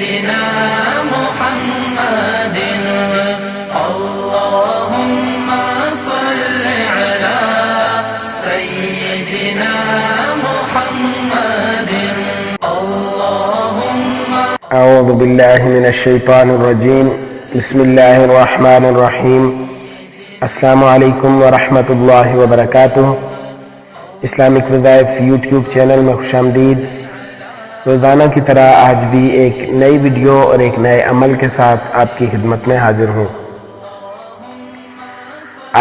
سيدنا محمد اللهم صل على سيدنا محمد اللهم اعوذ باللہ من الشیطان الرجیم بسم اللہ الرحمن الرحیم السلام علیکم ورحمۃ اللہ وبرکاتہ۔ اسلامک وظائف یوٹیوب چینل میں خوش آمدید۔ روزانہ کی طرح آج بھی ایک نئی ویڈیو اور ایک نئے عمل کے ساتھ آپ کی خدمت میں حاضر ہوں۔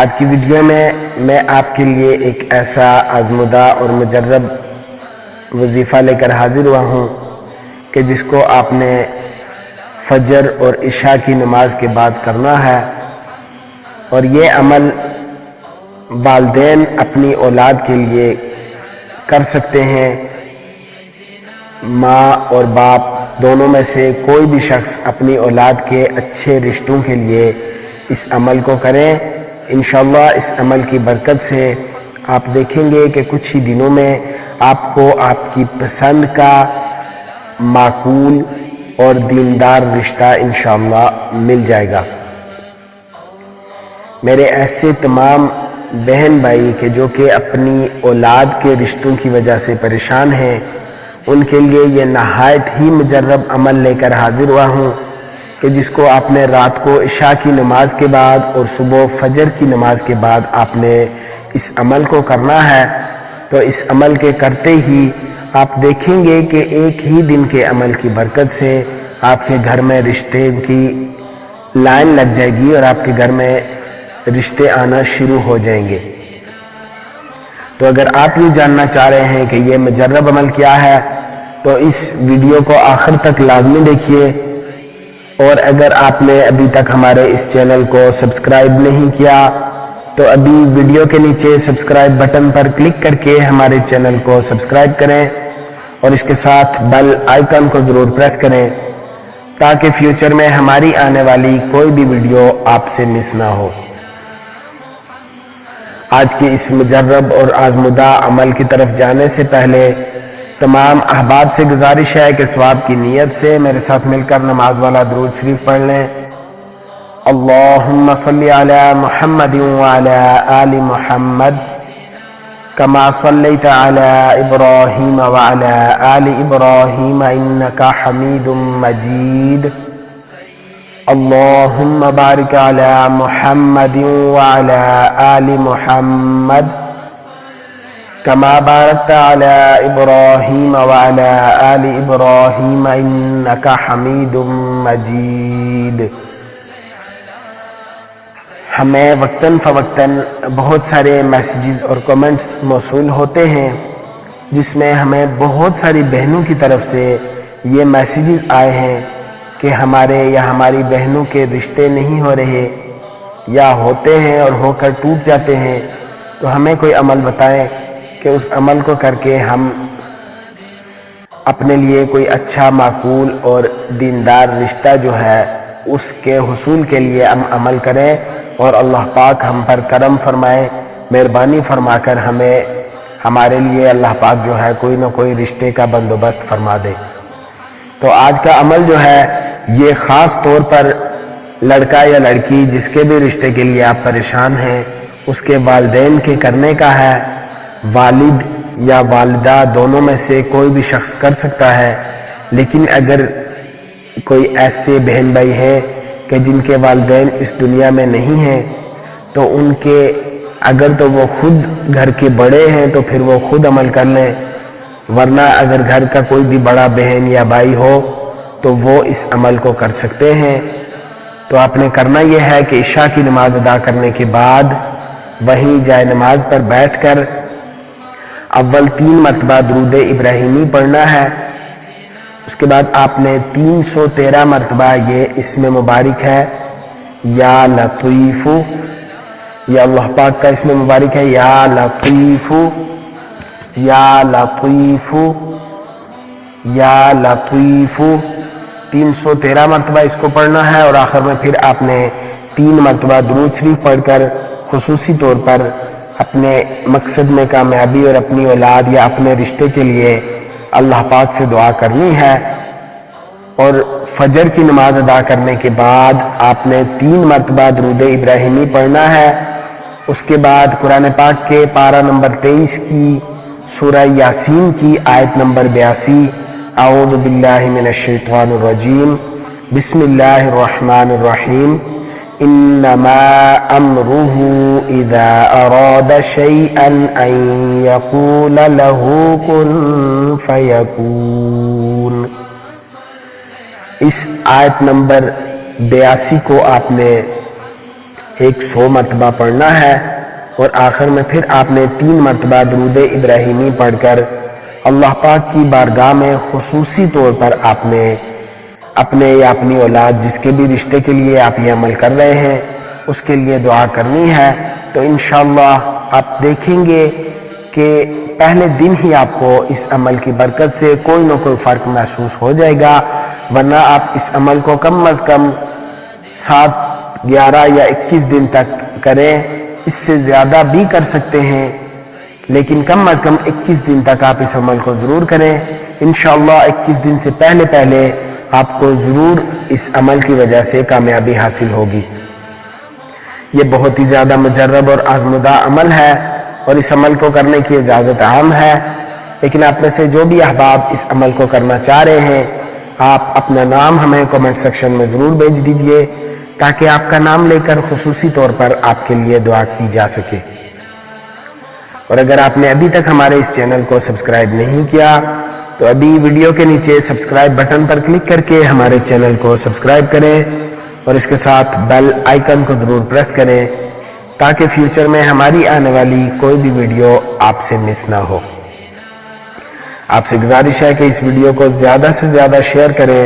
آج کی ویڈیو میں آپ کے لیے ایک ایسا آزمودہ اور مجرب وظیفہ لے کر حاضر ہوا ہوں کہ جس کو آپ نے فجر اور عشاء کی نماز کے بعد کرنا ہے، اور یہ عمل والدین اپنی اولاد کے لیے کر سکتے ہیں۔ ماں اور باپ دونوں میں سے کوئی بھی شخص اپنی اولاد کے اچھے رشتوں کے لیے اس عمل کو کریں۔ انشاءاللہ اس عمل کی برکت سے آپ دیکھیں گے کہ کچھ ہی دنوں میں آپ کو آپ کی پسند کا معقول اور دیندار رشتہ انشاءاللہ مل جائے گا۔ میرے ایسے تمام بہن بھائی کہ جو کہ اپنی اولاد کے رشتوں کی وجہ سے پریشان ہیں، ان کے لیے یہ نہایت ہی مجرب عمل لے کر حاضر ہوا ہوں کہ جس کو آپ نے رات کو عشاء کی نماز کے بعد اور صبح فجر کی نماز کے بعد آپ نے اس عمل کو کرنا ہے۔ تو اس عمل کے کرتے ہی آپ دیکھیں گے کہ ایک ہی دن کے عمل کی برکت سے آپ کے گھر میں رشتے کی لائن لگ جائے گی اور آپ کے گھر میں رشتے آنا شروع ہو جائیں گے۔ تو اگر آپ یہ جاننا چاہ رہے ہیں کہ یہ مجرب عمل کیا ہے تو اس ویڈیو کو آخر تک لازمی دیکھیے، اور اگر آپ نے ابھی تک ہمارے اس چینل کو سبسکرائب نہیں کیا تو ابھی ویڈیو کے نیچے سبسکرائب بٹن پر کلک کر کے ہمارے چینل کو سبسکرائب کریں اور اس کے ساتھ بیل آئیکن کو ضرور پریس کریں تاکہ فیوچر میں ہماری آنے والی کوئی بھی ویڈیو آپ سے مس نہ ہو۔ آج کی اس مجرب اور آزمودہ عمل کی طرف جانے سے پہلے تمام احباب سے گزارش ہے کہ ثواب کی نیت سے میرے ساتھ مل کر نماز والا درود شریف پڑھ لیں۔ اللہم صلی علی محمد وعلی آل محمد کما صلیت علی ابراہیم وعلی آل ابراہیم انکا حمید مجید۔ اللہم بارک علی محمد وعلی آل محمد کما بارکت علی ابراہیم وعلی آل ابراہیم انکا حمید مجید۔ ہمیں وقتاً فوقتاً بہت سارے میسیجز اور کمنٹس موصول ہوتے ہیں جس میں ہمیں بہت ساری بہنوں کی طرف سے یہ میسیجز آئے ہیں کہ ہمارے یا ہماری بہنوں کے رشتے نہیں ہو رہے یا ہوتے ہیں اور ہو کر ٹوٹ جاتے ہیں، تو ہمیں کوئی عمل بتائیں کہ اس عمل کو کر کے ہم اپنے لیے کوئی اچھا معقول اور دیندار رشتہ جو ہے اس کے حصول کے لیے ہم عمل کریں اور اللہ پاک ہم پر کرم فرمائے، مہربانی فرما کر ہمیں ہمارے لیے اللہ پاک جو ہے کوئی نہ کوئی رشتے کا بندوبست فرما دے۔ تو آج کا عمل جو ہے یہ خاص طور پر لڑکا یا لڑکی جس کے بھی رشتے کے لیے آپ پریشان ہیں اس کے والدین کے کرنے کا ہے۔ والد یا والدہ دونوں میں سے کوئی بھی شخص کر سکتا ہے، لیکن اگر کوئی ایسے بہن بھائی ہیں کہ جن کے والدین اس دنیا میں نہیں ہیں تو ان کے اگر تو وہ خود گھر کے بڑے ہیں تو پھر وہ خود عمل کر لیں، ورنہ اگر گھر کا کوئی بھی بڑا بہن یا بھائی ہو تو وہ اس عمل کو کر سکتے ہیں۔ تو آپ نے کرنا یہ ہے کہ عشاء کی نماز ادا کرنے کے بعد وہیں جائے نماز پر بیٹھ کر اول 3 مرتبہ درود ابراہیمی پڑھنا ہے۔ اس کے بعد آپ نے 313 مرتبہ یہ اسم مبارک ہے یا لطیف، یا اللہ پاک کا اسم مبارک ہے یا لطیف یا لطیف یا لطیف، 313 مرتبہ اس کو پڑھنا ہے، اور آخر میں پھر آپ نے 3 مرتبہ درود شریف پڑھ کر خصوصی طور پر اپنے مقصد میں کامیابی اور اپنی اولاد یا اپنے رشتے کے لیے اللہ پاک سے دعا کرنی ہے۔ اور فجر کی نماز ادا کرنے کے بعد آپ نے 3 مرتبہ درود ابراہیمی پڑھنا ہے۔ اس کے بعد قرآن پاک کے پارہ نمبر 23 کی سورہ یاسین کی آیت نمبر 82 اعوذ باللہ من الشیطان الرجیم بسم اللہ الرحمن الرحیم انما امرہ اذا اراد شیئا ان یقول له کن فیکون۔ اس آیت نمبر 82 کو آپ نے 100 مرتبہ پڑھنا ہے، اور آخر میں پھر آپ نے 3 مرتبہ درود ابراہیمی پڑھ کر اللہ پاک کی بارگاہ میں خصوصی طور پر آپ نے اپنے یا اپنی اولاد جس کے بھی رشتے کے لیے آپ یہ عمل کر رہے ہیں اس کے لیے دعا کرنی ہے۔ تو انشاءاللہ آپ دیکھیں گے کہ پہلے دن ہی آپ کو اس عمل کی برکت سے کوئی نہ کوئی فرق محسوس ہو جائے گا، ورنہ آپ اس عمل کو کم از کم 7، 11 یا 21 دن تک کریں، اس سے زیادہ بھی کر سکتے ہیں، لیکن کم از کم 21 دن تک آپ اس عمل کو ضرور کریں۔ انشاءاللہ 21 دن سے پہلے آپ کو ضرور اس عمل کی وجہ سے کامیابی حاصل ہوگی۔ یہ بہت ہی زیادہ مجرب اور آزمودہ عمل ہے، اور اس عمل کو کرنے کی اجازت عام ہے، لیکن آپ میں سے جو بھی احباب اس عمل کو کرنا چاہ رہے ہیں آپ اپنا نام ہمیں کمنٹ سیکشن میں ضرور بھیج دیجئے تاکہ آپ کا نام لے کر خصوصی طور پر آپ کے لیے دعا کی جا سکے۔ اور اگر آپ نے ابھی تک ہمارے اس چینل کو سبسکرائب نہیں کیا تو ابھی ویڈیو کے نیچے سبسکرائب بٹن پر کلک کر کے ہمارے چینل کو سبسکرائب کریں، اور اس کے ساتھ بیل آئیکن کو ضرور پریس کریں تاکہ فیوچر میں ہماری آنے والی کوئی بھی ویڈیو آپ سے مس نہ ہو۔ آپ سے گزارش ہے کہ اس ویڈیو کو زیادہ سے زیادہ شیئر کریں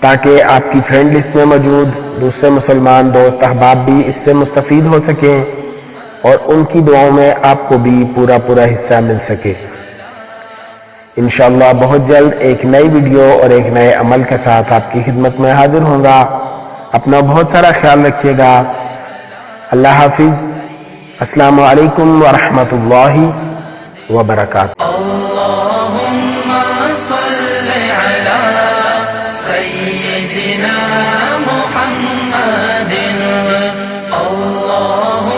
تاکہ آپ کی فرینڈ لسٹ میں موجود دوسرے مسلمان دوست احباب بھی اس سے مستفید ہو سکیں اور ان کی دعاؤں میں آپ کو بھی پورا حصہ مل سکے۔ انشاءاللہ بہت جلد ایک نئی ویڈیو اور ایک نئے عمل کے ساتھ آپ کی خدمت میں حاضر ہوں گا۔ اپنا بہت سارا خیال رکھیے گا۔ اللہ حافظ۔ السلام علیکم ورحمۃ اللہ وبرکاتہ۔